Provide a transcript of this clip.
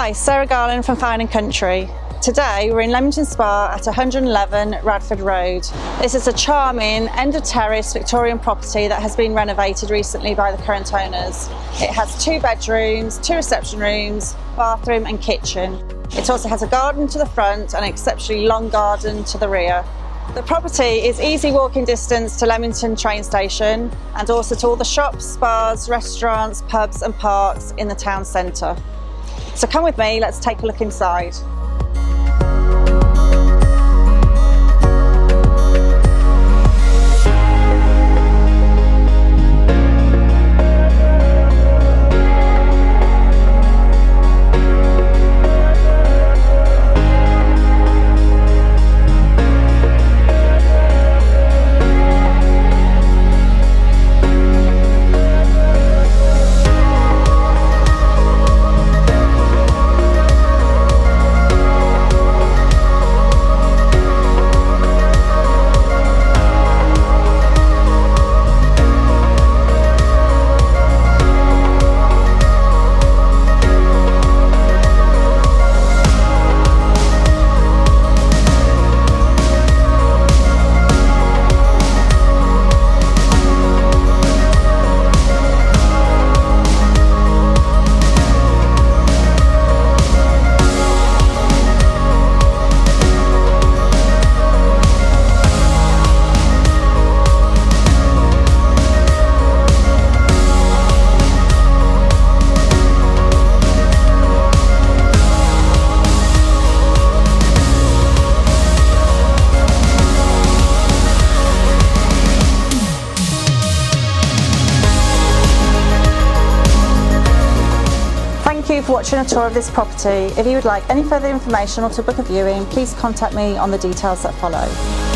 Hi, Sarah Garland from Fine & Country. Today we're in Leamington Spa at 111 Radford Road. This is a charming end of terrace Victorian property that has been renovated recently by the current owners. It has 2 bedrooms, 2 reception rooms, bathroom and kitchen. It also has a garden to the front and an exceptionally long garden to the rear. The property is easy walking distance to Leamington train station and also to all the shops, spas, restaurants, pubs and parks in the town centre. So come with me, let's take a look inside. Thank you for watching a tour of this property. If you would like any further information or to book a viewing, please contact me on the details that follow.